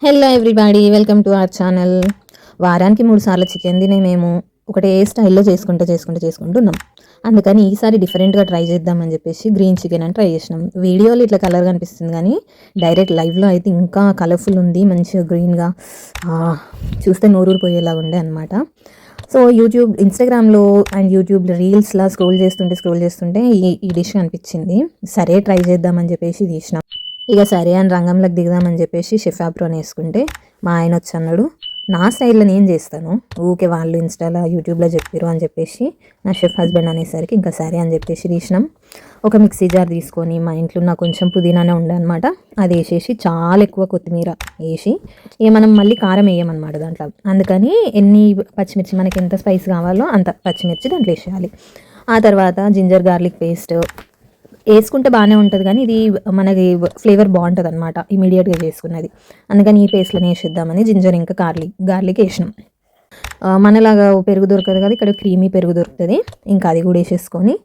Hello everybody, welcome to our channel. వారానికి 3 సార్లు chicken తినే మేము ఒకటే స్టైల్లో చేసుకుంటున్నాం. అందుకని ఈసారి డిఫరెంట్గా ట్రై చేద్దామని చెప్పేసి గ్రీన్ చికెన్ అని ట్రై చేసినాం. వీడియోలో ఇట్లా కలర్గా అనిపిస్తుంది కానీ డైరెక్ట్ లైవ్లో అయితే ఇంకా కలర్ఫుల్ ఉంది, మంచిగా గ్రీన్గా చూస్తే నోరూరు పోయేలాగా ఉండే అనమాట. సో ఇన్స్టాగ్రామ్లో అండ్ యూట్యూబ్ రీల్స్లా స్క్రోల్ చేస్తుంటే ఈ డిష్ అనిపించింది. సరే ట్రై చేద్దామని చెప్పేసి తీసినాం. ఇక సరే అని రంగంలోకి దిగుదామని చెప్పేసి షెఫ్ ఆప్రోన్ వేసుకుంటే మా ఆయన వచ్చి అన్నాడు, నా స్టైల్లో నేను చేస్తాను, ఊకే వాళ్ళు ఇన్స్టాలో యూట్యూబ్లో చెప్పారు అని చెప్పేసి నా షెఫ్ హస్బెండ్ అనేసరికి ఇంకా సరే అని చెప్పేసి తీసినాం. ఒక మిక్సీ జార్ తీసుకొని మా ఇంట్లో నాకు కొంచెం పుదీనానే ఉండే అనమాట, అది వేసేసి చాలా ఎక్కువ కొత్తిమీర వేసి ఇక మనం మళ్ళీ కారం వేయమన్నమాట దాంట్లో. అందుకని ఎన్ని పచ్చిమిర్చి మనకి ఎంత స్పైస్ కావాలో అంత పచ్చిమిర్చి దాంట్లో వేసేయాలి. ఆ తర్వాత జింజర్ గార్లిక్ పేస్ట్ వేసుకుంటే బాగానే ఉంటుంది కానీ ఇది మనకి ఫ్లేవర్ బాగుంటుంది అనమాట ఇమీడియట్గా చేసుకున్నది. అందుకని ఈ పేస్ట్లోనే వేసేద్దామని జింజర్ ఇంకా గార్లిక్ వేసినాం. మనలాగా పెరుగు దొరకదు కదా, ఇక్కడ క్రీమీ పెరుగు దొరుకుతుంది, ఇంకా అది కూడా వేసేసుకొని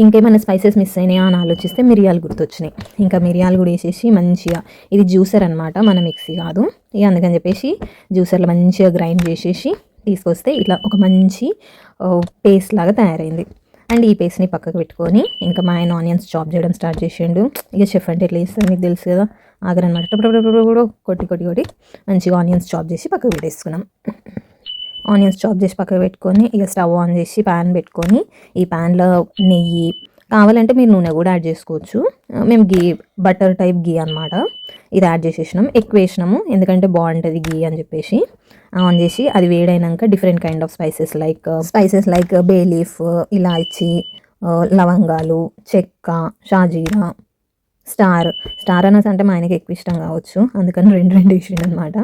ఇంకేమైనా స్పైసెస్ మిస్ అయినాయా అని ఆలోచిస్తే మిరియాలు గుర్తొచ్చినాయి. ఇంకా మిరియాలు కూడా వేసేసి మంచిగా, ఇది జ్యూసర్ అనమాట, మన మిక్సీ కాదు ఇక, అందుకని చెప్పేసి జ్యూసర్లో మంచిగా గ్రైండ్ చేసేసి తీసుకొస్తే ఇట్లా ఒక మంచి పేస్ట్ లాగా తయారైంది. అండ్ ఈ పేస్ట్ని పక్కకు పెట్టుకొని ఇంకా మా ఆయన ఆనియన్స్ చాప్ చేయడం స్టార్ట్ చేసిండు. ఇక చెఫ్ అంటే ఎట్లా చేస్తారు మీకు తెలుసు కదా, ఆగరనమాట. కూడా కొట్టి మంచిగా ఆనియన్స్ చాప్ చేసి పక్కకు పెట్టేసుకున్నాం. ఆనియన్స్ చాప్ చేసి పక్కకు పెట్టుకొని ఇక స్టవ్ ఆన్ చేసి ప్యాన్ పెట్టుకొని ఈ ప్యాన్లో నెయ్యి, కావాలంటే మీరు నూనె కూడా యాడ్ చేసుకోవచ్చు. మేము బటర్ టైప్ గీ అనమాట, ఇది యాడ్ చేసేసినాం. ఎక్కువ వేసినాము ఎందుకంటే బాగుంటుంది గీ అని చెప్పేసి. ఆన్ చేసి అది వేడైనాక different kind of spices like bay leaf, ఇలాచి, లవంగాలు, చెక్క, షాజీరా, స్టార్ అనేసి అంటే మా ఆయనకి ఎక్కువ ఇష్టం కావచ్చు, అందుకని రెండు వేసిండు అనమాట.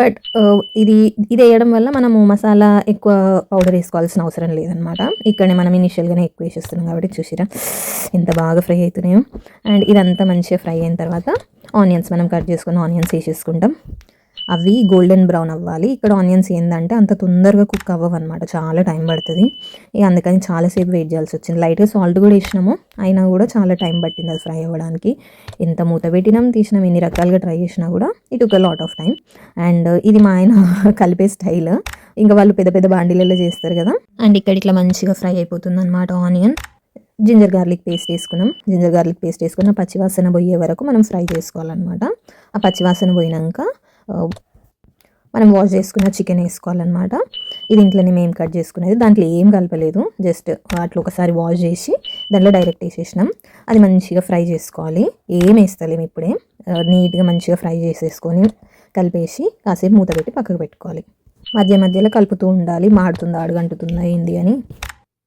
బట్ ఇది వేయడం వల్ల మనము మసాలా ఎక్కువ పౌడర్ వేసుకోవాల్సిన అవసరం లేదనమాట. ఇక్కడనే మనం ఇనిషియల్గానే ఎక్కువ వేసేస్తున్నాం కాబట్టి చూసిరా ఎంత బాగా ఫ్రై అవుతున్నాయో. అండ్ ఇదంతా మంచిగా ఫ్రై అయిన తర్వాత ఆనియన్స్, మనం కట్ చేసుకున్న ఆనియన్స్ వేసేసుకుంటాం. అవి గోల్డెన్ బ్రౌన్ అవ్వాలి. ఇక్కడ ఆనియన్స్ ఏంటంటే అంత తొందరగా కుక్ అవ్వవు అనమాట, చాలా టైం పడుతుంది. ఇక అందుకని చాలాసేపు వెయిట్ చేయాల్సి వచ్చింది. లైట్గా సాల్ట్ కూడా వేసినాము, అయినా కూడా చాలా టైం పట్టింది అది ఫ్రై అవ్వడానికి. ఎంత మూత పెట్టినాం తీసినాం, ఎన్ని రకాలుగా ట్రై చేసినా కూడా ఇట్ ఒక లాట్ ఆఫ్ టైం. అండ్ ఇది మా ఆయన కలిపే స్టైల్, ఇంకా వాళ్ళు పెద్ద పెద్ద బాండీలలో చేస్తారు కదా. అండ్ ఇక్కడ ఇట్లా మంచిగా ఫ్రై అయిపోతుంది అనమాట ఆనియన్. జింజర్ గార్లిక్ పేస్ట్ వేసుకున్న పచ్చివాసన పోయే వరకు మనం ఫ్రై చేసుకోవాలన్నమాట. ఆ పచ్చివాసన పోయినాక మనం వాష్ చేసుకున్న చికెన్ వేసుకోవాలన్నమాట. ఇది ఇంట్లోనే మేము కట్ చేసుకునేది, దాంట్లో ఏం కలపలేదు, జస్ట్ అట్లా ఒకసారి వాష్ చేసి దాంట్లో డైరెక్ట్ వేసేసినాం. అది మంచిగా ఫ్రై చేసుకోవాలి, ఏం వేస్తలేము ఇప్పుడే. నీట్గా మంచిగా ఫ్రై చేసేసుకొని కలిపేసి కాసేపు మూత పెట్టి పక్కకు పెట్టుకోవాలి. మధ్యలో కలుపుతూ ఉండాలి, మాడుతుందా అడుగంటుతుందా ఏంది అని.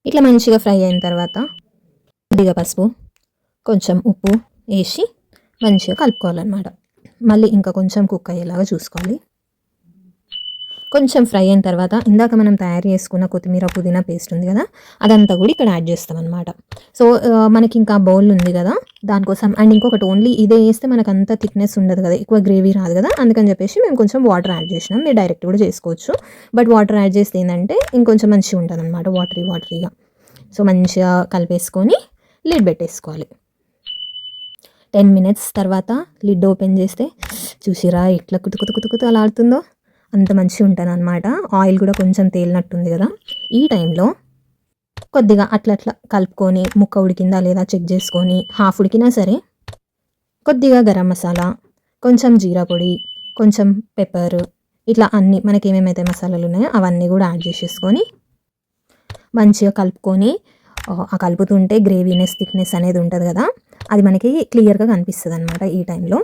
ఇట్లా మంచిగా ఫ్రై అయిన తర్వాత కొద్దిగా పసుపు, కొంచెం ఉప్పు వేసి మంచిగా కలుపుకోవాలన్నమాట. మళ్ళీ ఇంకా కొంచెం కుక్ అయ్యేలాగా చూసుకోవాలి. కొంచెం ఫ్రై అయిన తర్వాత ఇందాక మనం తయారు చేసుకున్న కొత్తిమీర పుదీనా పేస్ట్ ఉంది కదా, అదంతా కూడా ఇక్కడ యాడ్ చేస్తాం అనమాట. సో మనకి ఇంకా బౌల్ ఉంది కదా దానికోసం. అండ్ ఇంకొకటి, ఓన్లీ ఇదే వేస్తే మనకు అంత థిక్నెస్ ఉండదు కదా, ఎక్కువ గ్రేవీ రాదు కదా, అందుకని చెప్పేసి మేము కొంచెం వాటర్ యాడ్ చేసినాం. మీరు డైరెక్ట్ కూడా చేసుకోవచ్చు, బట్ వాటర్ యాడ్ చేస్తే ఏంటంటే ఇంకొంచెం మంచిగా ఉంటుంది అనమాట, వాటరీగా. సో మంచిగా కలిపేసుకొని లిడ్ పెట్టేసుకోవాలి. 10 minutes తర్వాత లిడ్ ఓపెన్ చేస్తే చూసిరా ఎట్లా కుతుకుతు అలా ఆడుతుందో, అంత మంచిగా ఉంటుంది అనమాట. ఆయిల్ కూడా కొంచెం తేలినట్టుంది కదా. ఈ టైంలో కొద్దిగా అట్లా కలుపుకొని ముక్క ఉడికిందా లేదా చెక్ చేసుకొని, హాఫ్ ఉడికినా సరే కొద్దిగా గరం మసాలా, కొంచెం జీరా పొడి, కొంచెం పెప్పర్, ఇట్లా అన్నీ మనకి ఏమేమైతే మసాలాలు ఉన్నాయో అవన్నీ కూడా యాడ్ చేసేసుకొని మంచిగా కలుపుకొని, ఆ కలుపుతుంటే గ్రేవీనెస్ థిక్నెస్ అనేది ఉంటుంది కదా, అది మనకి క్లియర్గా కనిపిస్తుంది అనమాట. ఈ టైంలో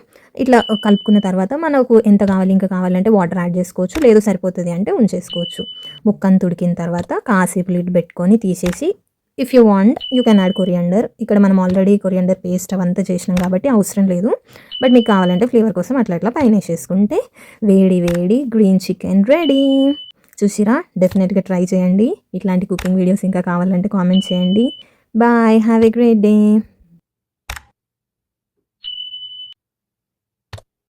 ఇట్లా కలుపుకున్న తర్వాత మనకు ఎంత కావాలి, ఇంకా కావాలంటే వాటర్ యాడ్ చేసుకోవచ్చు, లేదు సరిపోతుంది అంటే ఉంచేసుకోవచ్చు. ముక్కను ఉడికిన తర్వాత కాసేపు లిడ్ పెట్టుకొని తీసేసి, if you want you can add coriander. ఇక్కడ మనం ఆల్రెడీ కొరియండర్ పేస్ట్ అవంతా చేసినాం కాబట్టి అవసరం లేదు, బట్ మీకు కావాలంటే ఫ్లేవర్ కోసం అట్లా పైన వేసేసుకుంటే వేడి గ్రీన్ చికెన్ రెడీ. చూసిరా, డెఫినెట్గా ట్రై చేయండి. ఇట్లాంటి కుకింగ్ వీడియోస్ ఇంకా కావాలంటే కామెంట్ చేయండి. Bye, have a great day.